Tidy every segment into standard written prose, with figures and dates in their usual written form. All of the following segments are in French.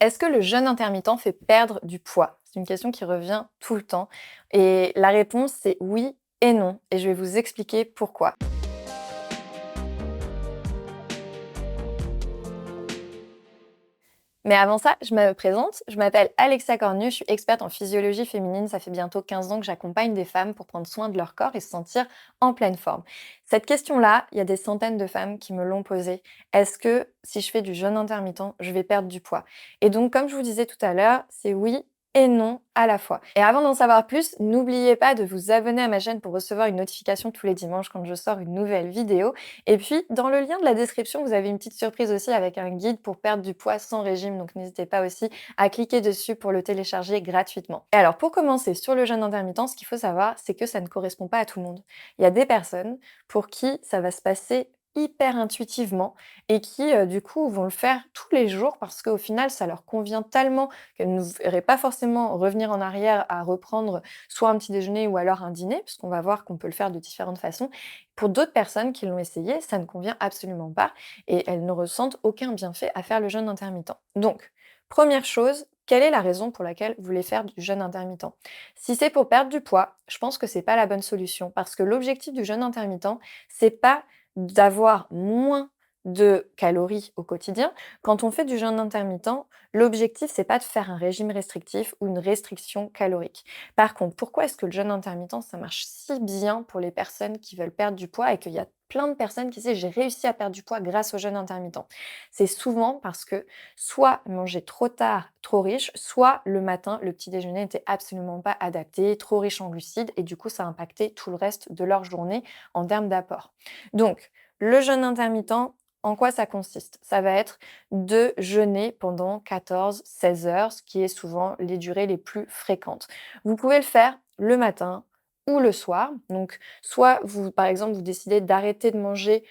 Est-ce que le jeûne intermittent fait perdre du poids? C'est une question qui revient tout le temps et la réponse c'est oui et non et je vais vous expliquer pourquoi. Mais avant ça, je me présente, je m'appelle Alexa Cornu, je suis experte en physiologie féminine, ça fait bientôt 15 ans que j'accompagne des femmes pour prendre soin de leur corps et se sentir en pleine forme. Cette question-là, il y a des centaines de femmes qui me l'ont posée. Est-ce que si je fais du jeûne intermittent, je vais perdre du poids? Et donc, comme je vous disais tout à l'heure, c'est oui et non à la fois. Et avant d'en savoir plus, n'oubliez pas de vous abonner à ma chaîne pour recevoir une notification tous les dimanches quand je sors une nouvelle vidéo. Et puis, dans le lien de la description, vous avez une petite surprise aussi avec un guide pour perdre du poids sans régime. Donc, n'hésitez pas aussi à cliquer dessus pour le télécharger gratuitement. Et alors, pour commencer sur le jeûne intermittent, ce qu'il faut savoir, c'est que ça ne correspond pas à tout le monde. Il y a des personnes pour qui ça va se passer hyper intuitivement et qui, du coup, vont le faire tous les jours parce qu'au final, ça leur convient tellement qu'elles ne verraient pas forcément revenir en arrière à reprendre soit un petit déjeuner ou alors un dîner, puisqu'on va voir qu'on peut le faire de différentes façons. Pour d'autres personnes qui l'ont essayé, ça ne convient absolument pas et elles ne ressentent aucun bienfait à faire le jeûne intermittent. Donc, première chose, quelle est la raison pour laquelle vous voulez faire du jeûne intermittent? Si c'est pour perdre du poids, je pense que c'est pas la bonne solution parce que l'objectif du jeûne intermittent, c'est pas d'avoir moins de calories au quotidien. Quand on fait du jeûne intermittent, l'objectif, c'est pas de faire un régime restrictif ou une restriction calorique. Par contre, pourquoi est-ce que le jeûne intermittent, ça marche si bien pour les personnes qui veulent perdre du poids et qu'il y a plein de personnes qui disent j'ai réussi à perdre du poids grâce au jeûne intermittent? C'est souvent parce que soit manger trop tard, trop riche, soit le matin, le petit déjeuner n'était absolument pas adapté, trop riche en glucides et du coup, ça a impacté tout le reste de leur journée en termes d'apport. Donc, le jeûne intermittent, en quoi ça consiste? Ça va être de jeûner pendant 14-16 heures, ce qui est souvent les durées les plus fréquentes. Vous pouvez le faire le matin ou le soir. Donc, soit vous, par exemple, vous décidez d'arrêter de manger,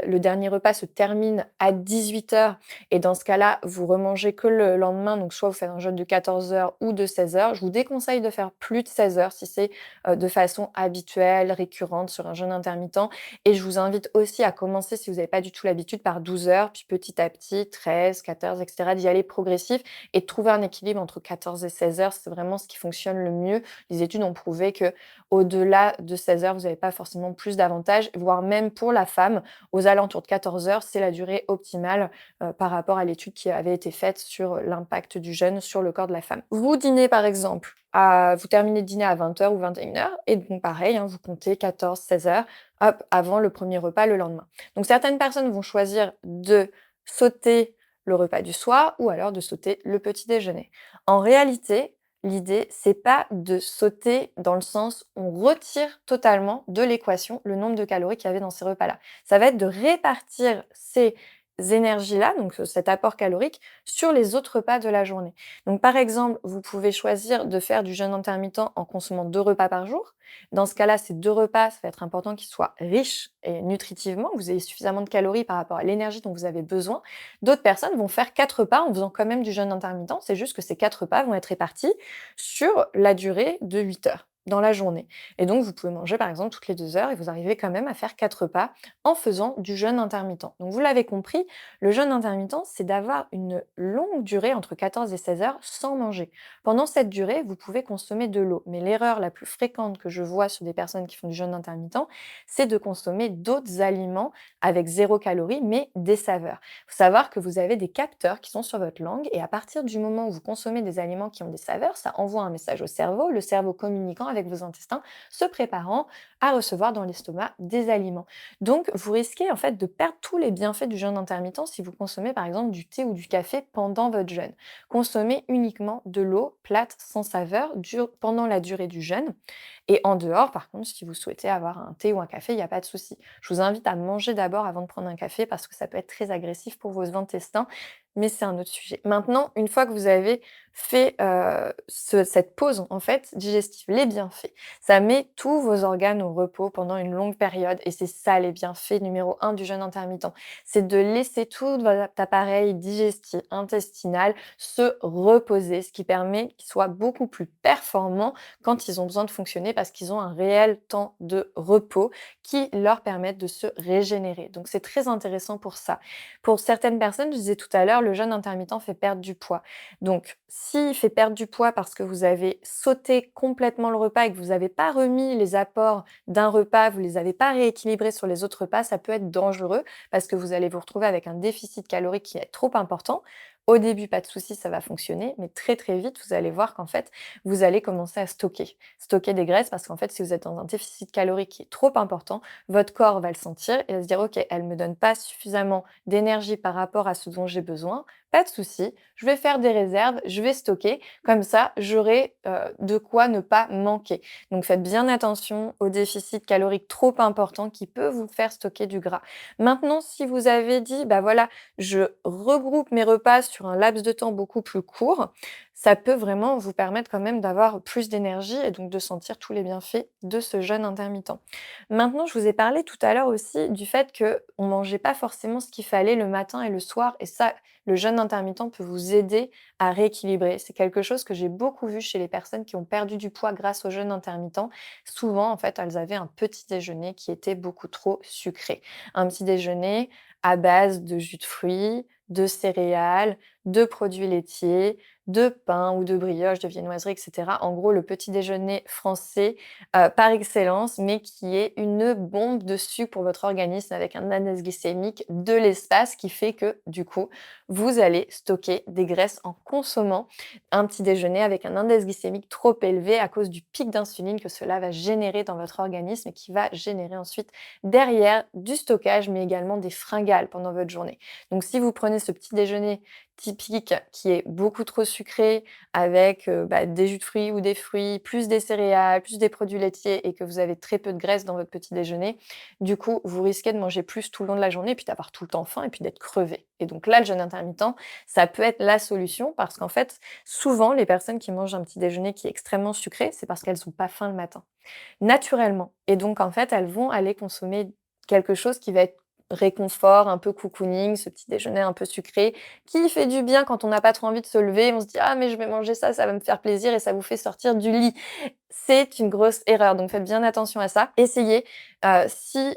le dernier repas se termine à 18 heures et dans ce cas-là, vous remangez que le lendemain. Donc, soit vous faites un jeûne de 14 heures ou de 16 heures. Je vous déconseille de faire plus de 16 heures si c'est de façon habituelle, récurrente sur un jeûne intermittent. Et je vous invite aussi à commencer, si vous n'avez pas du tout l'habitude, par 12 heures, puis petit à petit, 13, 14, etc., d'y aller progressif et de trouver un équilibre entre 14 et 16 heures. C'est vraiment ce qui fonctionne le mieux. Les études ont prouvé que au-delà de 16 heures, vous n'avez pas forcément plus d'avantages, voire même pour la femme, aux alentours de 14 heures, c'est la durée optimale par rapport à l'étude qui avait été faite sur l'impact du jeûne sur le corps de la femme. Vous dînez par exemple, vous terminez de dîner à 20 heures ou 21 heures, et donc pareil, hein, vous comptez 14-16 heures, hop, avant le premier repas le lendemain. Donc certaines personnes vont choisir de sauter le repas du soir ou alors de sauter le petit déjeuner. En réalité, l'idée, c'est pas de sauter dans le sens on retire totalement de l'équation le nombre de calories qu'il y avait dans ces repas-là. Ça va être de répartir ces énergies-là, donc cet apport calorique, sur les autres repas de la journée. Donc par exemple, vous pouvez choisir de faire du jeûne intermittent en consommant 2 repas par jour. Dans ce cas-là, ces 2 repas, ça va être important qu'ils soient riches et nutritivement, que vous ayez suffisamment de calories par rapport à l'énergie dont vous avez besoin. D'autres personnes vont faire 4 repas en faisant quand même du jeûne intermittent, c'est juste que ces 4 repas vont être répartis sur la durée de 8 heures dans la journée. Et donc vous pouvez manger par exemple toutes les 2 heures et vous arrivez quand même à faire 4 repas en faisant du jeûne intermittent. Donc vous l'avez compris, le jeûne intermittent, c'est d'avoir une longue durée entre 14 et 16 heures sans manger. Pendant cette durée, vous pouvez consommer de l'eau. Mais l'erreur la plus fréquente que je vois sur des personnes qui font du jeûne intermittent, c'est de consommer d'autres aliments avec 0 calorie, mais des saveurs. Il faut savoir que vous avez des capteurs qui sont sur votre langue et à partir du moment où vous consommez des aliments qui ont des saveurs, ça envoie un message au cerveau, le cerveau communiquant avec vos intestins, se préparant à recevoir dans l'estomac des aliments. Donc, vous risquez en fait de perdre tous les bienfaits du jeûne intermittent si vous consommez par exemple du thé ou du café pendant votre jeûne. Consommez uniquement de l'eau plate sans saveur pendant la durée du jeûne. Et en dehors, par contre, si vous souhaitez avoir un thé ou un café, il n'y a pas de souci. Je vous invite à manger d'abord avant de prendre un café parce que ça peut être très agressif pour vos intestins, mais c'est un autre sujet. Maintenant, une fois que vous avez fait, cette pause, en fait, digestive, les bienfaits. Ça met tous vos organes au repos pendant une longue période et c'est ça les bienfaits numéro un du jeûne intermittent. C'est de laisser tout votre appareil digestif, intestinal se reposer, ce qui permet qu'ils soient beaucoup plus performants quand ils ont besoin de fonctionner parce qu'ils ont un réel temps de repos qui leur permettent de se régénérer. Donc c'est très intéressant pour ça. Pour certaines personnes, je disais tout à l'heure, le jeûne intermittent fait perdre du poids. Donc s'il fait perdre du poids parce que vous avez sauté complètement le repas et que vous n'avez pas remis les apports d'un repas, vous les avez pas rééquilibrés sur les autres repas, ça peut être dangereux parce que vous allez vous retrouver avec un déficit calorique qui est trop important. Au début, pas de souci, ça va fonctionner, mais très très vite, vous allez voir qu'en fait, vous allez commencer à stocker des graisses parce qu'en fait, si vous êtes dans un déficit calorique qui est trop important, votre corps va le sentir et va se dire: «OK, elle me donne pas suffisamment d'énergie par rapport à ce dont j'ai besoin, pas de souci, je vais faire des réserves, je vais stocker, comme ça j'aurai, de quoi ne pas manquer». Donc faites bien attention au déficit calorique trop important qui peut vous faire stocker du gras. Maintenant, si vous avez dit: «Bah, voilà, je regroupe mes repas sur un laps de temps beaucoup plus court», ça peut vraiment vous permettre quand même d'avoir plus d'énergie et donc de sentir tous les bienfaits de ce jeûne intermittent. Maintenant, je vous ai parlé tout à l'heure aussi du fait qu'on mangeait pas forcément ce qu'il fallait le matin et le soir et ça, le jeûne intermittent peut vous aider à rééquilibrer. C'est quelque chose que j'ai beaucoup vu chez les personnes qui ont perdu du poids grâce au jeûne intermittent. Souvent, en fait, elles avaient un petit déjeuner qui était beaucoup trop sucré. Un petit déjeuner à base de jus de fruits, de céréales, de produits laitiers, de pain ou de brioche, de viennoiserie, et cetera. En gros, le petit déjeuner français, par excellence, mais qui est une bombe de sucre pour votre organisme avec un index glycémique de l'espace qui fait que, du coup, vous allez stocker des graisses en consommant un petit déjeuner avec un index glycémique trop élevé à cause du pic d'insuline que cela va générer dans votre organisme et qui va générer ensuite derrière du stockage, mais également des fringales pendant votre journée. Donc si vous prenez ce petit déjeuner typique qui est beaucoup trop sucré avec, des jus de fruits ou des fruits, plus des céréales, plus des produits laitiers et que vous avez très peu de graisse dans votre petit déjeuner, du coup, vous risquez de manger plus tout le long de la journée et puis d'avoir tout le temps faim et puis d'être crevé et donc là, le jeûne intermittent, ça peut être la solution parce qu'en fait, souvent, les personnes qui mangent un petit déjeuner qui est extrêmement sucré, c'est parce qu'elles ont pas faim le matin, naturellement et donc en fait, elles vont aller consommer quelque chose qui va être réconfort, un peu cocooning, ce petit déjeuner un peu sucré, qui fait du bien quand on n'a pas trop envie de se lever. On se dit: «Ah mais je vais manger ça va me faire plaisir» et ça vous fait sortir du lit. C'est une grosse erreur, donc faites bien attention à ça. Essayez, si,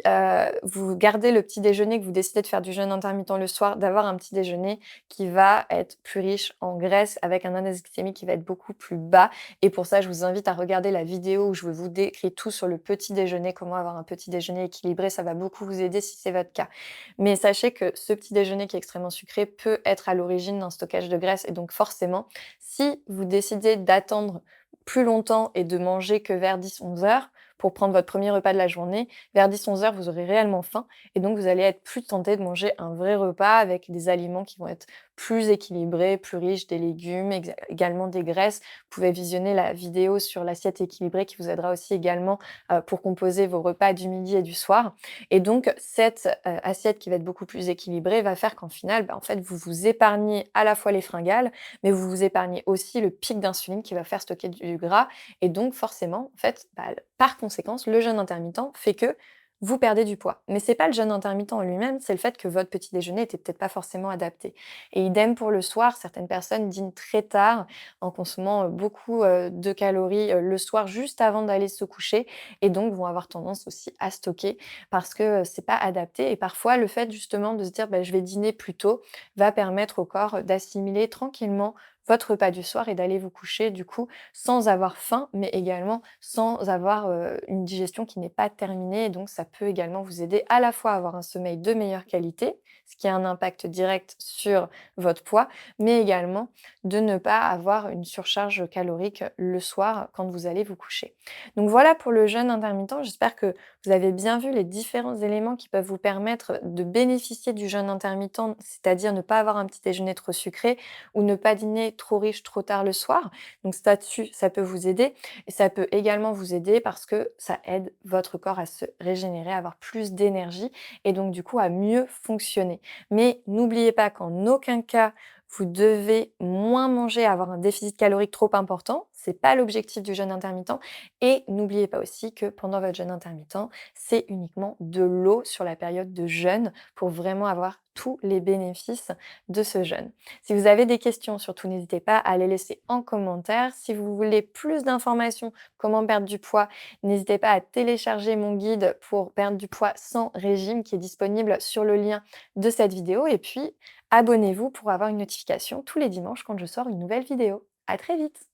vous gardez le petit déjeuner, que vous décidez de faire du jeûne intermittent le soir, d'avoir un petit déjeuner qui va être plus riche en graisse, avec un index glycémique qui va être beaucoup plus bas et pour ça, je vous invite à regarder la vidéo où je vous décris tout sur le petit déjeuner, comment avoir un petit déjeuner équilibré. Ça va beaucoup vous aider si c'est votre cas. Mais sachez que ce petit déjeuner qui est extrêmement sucré peut être à l'origine d'un stockage de graisse et donc forcément, si vous décidez d'attendre plus longtemps et de manger que vers 10-11 heures pour prendre votre premier repas de la journée, vers 10-11 heures, vous aurez réellement faim et donc vous allez être plus tenté de manger un vrai repas avec des aliments qui vont être plus équilibrés, plus riches, des légumes, également des graisses. Vous pouvez visionner la vidéo sur l'assiette équilibrée qui vous aidera aussi également, pour composer vos repas du midi et du soir et donc cette, assiette qui va être beaucoup plus équilibrée va faire qu'en final, en fait, vous vous épargnez à la fois les fringales, mais vous vous épargnez aussi le pic d'insuline qui va faire stocker du gras et donc forcément, en fait, par conséquence, le jeûne intermittent fait que vous perdez du poids. Mais c'est pas le jeûne intermittent en lui-même, c'est le fait que votre petit déjeuner était peut-être pas forcément adapté. Et idem pour le soir, certaines personnes dînent très tard en consommant, beaucoup, de calories, le soir juste avant d'aller se coucher et donc vont avoir tendance aussi à stocker parce que, c'est pas adapté et parfois le fait justement de se dire: «Je vais dîner plus tôt», va permettre au corps d'assimiler tranquillement votre repas du soir et d'aller vous coucher du coup sans avoir faim, mais également sans avoir, une digestion qui n'est pas terminée et donc ça peut également vous aider à la fois à avoir un sommeil de meilleure qualité, ce qui a un impact direct sur votre poids, mais également de ne pas avoir une surcharge calorique le soir quand vous allez vous coucher. Donc voilà pour le jeûne intermittent, j'espère que vous avez bien vu les différents éléments qui peuvent vous permettre de bénéficier du jeûne intermittent, c'est-à-dire ne pas avoir un petit déjeuner trop sucré ou ne pas dîner trop riche trop tard le soir. Donc ça dessus, ça peut vous aider et ça peut également vous aider parce que ça aide votre corps à se régénérer, à avoir plus d'énergie et donc du coup à mieux fonctionner. Mais n'oubliez pas qu'en aucun cas, Vous devez moins manger, avoir un déficit calorique trop important. C'est pas l'objectif du jeûne intermittent. Et n'oubliez pas aussi que pendant votre jeûne intermittent, c'est uniquement de l'eau sur la période de jeûne pour vraiment avoir tous les bénéfices de ce jeûne. Si vous avez des questions, surtout n'hésitez pas à les laisser en commentaire. Si vous voulez plus d'informations, comment perdre du poids, n'hésitez pas à télécharger mon guide pour perdre du poids sans régime qui est disponible sur le lien de cette vidéo. Et puis, abonnez-vous pour avoir une notification tous les dimanches quand je sors une nouvelle vidéo. À très vite!